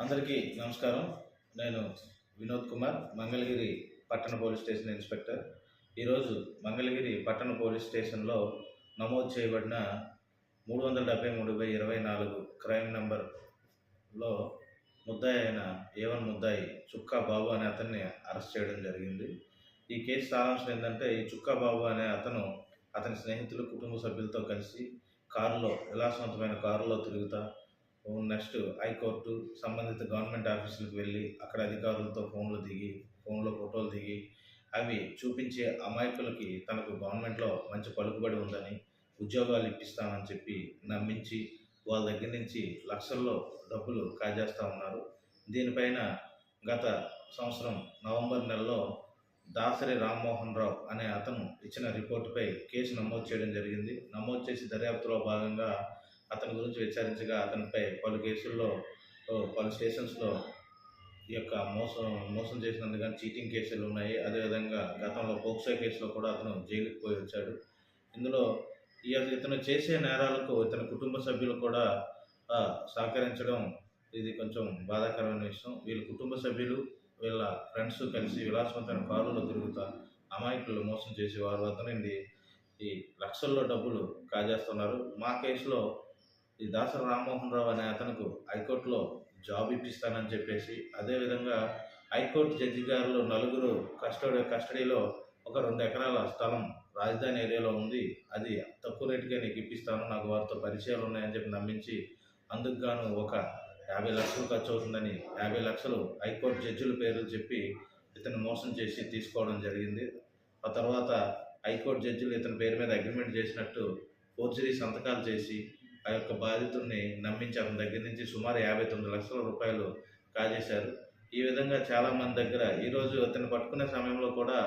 అందరికీ నమస్కారం. నేను వినోద్ కుమార్, మంగళగిరి పట్టణ పోలీస్ స్టేషన్ ఇన్స్పెక్టర్. ఈరోజు మంగళగిరి పట్టణ పోలీస్ స్టేషన్లో నమోదు చేయబడిన 373/24 క్రైమ్ నంబర్లో ముద్దాయి అయిన A1 ముద్దాయి చుక్కా బాబు అనే అతన్ని అరెస్ట్ చేయడం జరిగింది. ఈ కేసు సారాంశం ఏంటంటే, ఈ చుక్కా బాబు అనే అతను అతని స్నేహితులు, కుటుంబ సభ్యులతో కలిసి విలాసవంతమైన కారులో తిరుగుతా నెక్స్ట్ హైకోర్టు సంబంధిత గవర్నమెంట్ ఆఫీసులకు వెళ్ళి అక్కడ అధికారులతో ఫోన్లో ఫోటోలు దిగి అవి చూపించే అమాయకులకి తనకు గవర్నమెంట్లో మంచి పలుకుబడి ఉందని, ఉద్యోగాలు ఇప్పిస్తామని చెప్పి నమ్మించి వాళ్ళ దగ్గర నుంచి లక్షల్లో డబ్బులు కాజేస్తూ ఉన్నారు. దీనిపైన గత సంవత్సరం నవంబర్ నెలలో దాసరి రామ్మోహన్ రావు అనే అతను ఇచ్చిన రిపోర్టుపై కేసు నమోదు చేయడం జరిగింది. నమోదు చేసి దర్యాప్తులో భాగంగా అతని గురించి విచారించగా అతనిపై పలు స్టేషన్స్లో ఈ యొక్క మోసం చేసినందుకు కానీ చీటింగ్ కేసులు ఉన్నాయి. అదేవిధంగా గతంలో పోక్సో కేసులో కూడా అతను జైలుకి పోయి వచ్చాడు. ఇందులో ఇతను చేసే నేరాలకు ఇతని కుటుంబ సభ్యులు కూడా సహకరించడం ఇది కొంచెం బాధాకరమైన విషయం. వీళ్ళ కుటుంబ సభ్యులు వీళ్ళ ఫ్రెండ్స్ కలిసి విలాసవంతమైన కారులో తిరుగుతా అమాయకులు మోసం చేసి వారి వద్ద నుండి ఈ లక్షల్లో డబ్బులు కాజేస్తున్నారు. మా కేసులో ఈ దాసరి రామ్మోహన్ రావు అనే అతనికి హైకోర్టులో జాబ్ ఇప్పిస్తానని చెప్పేసి, అదేవిధంగా హైకోర్టు జడ్జి గారు నలుగురు కస్టడీలో ఒక 2 ఎకరాల స్థలం రాజధాని ఏరియాలో ఉంది, అది తక్కువ రేటుకే నీకు ఇప్పిస్తాను, నాకు వారితో పరిచయాలు ఉన్నాయని చెప్పి నమ్మించి అందుకు గాను ఒక 50 లక్షలు ఖర్చు అవుతుందని 50 లక్షలు హైకోర్టు జడ్జిల పేర్లు చెప్పి ఇతను మోసం చేసి తీసుకోవడం జరిగింది. ఆ తర్వాత హైకోర్టు జడ్జిలు ఇతని పేరు మీద అగ్రిమెంట్ చేసినట్టు ఫోర్జరీ సంతకాలు చేసి ఆ యొక్క బాధితుడిని నమ్మించి అతని దగ్గర నుంచి సుమారు 59 లక్షల రూపాయలు కాజేశారు. ఈ విధంగా చాలామంది దగ్గర ఈరోజు అతన్ని పట్టుకునే సమయంలో కూడా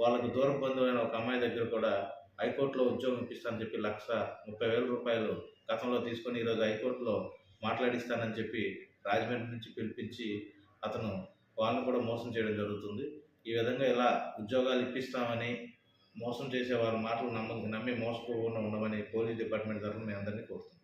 వాళ్ళకు దూర బంధువైన ఒక అమ్మాయి దగ్గర కూడా హైకోర్టులో ఉద్యోగం ఇప్పిస్తానని చెప్పి 1,30,000 రూపాయలు గతంలో తీసుకొని ఈరోజు హైకోర్టులో మాట్లాడిస్తానని చెప్పి రాజమండ్రి నుంచి పిలిపించి అతను వాళ్ళని కూడా మోసం చేయడం జరుగుతుంది. ఈ విధంగా ఇలా ఉద్యోగాలు ఇప్పిస్తామని మోసం చేసే వారి మాటలు నమ్మి మోసపోకుండా ఉండమని పోలీస్ డిపార్ట్మెంట్ తరఫున మీ అందరినీ కోరుతున్నాను.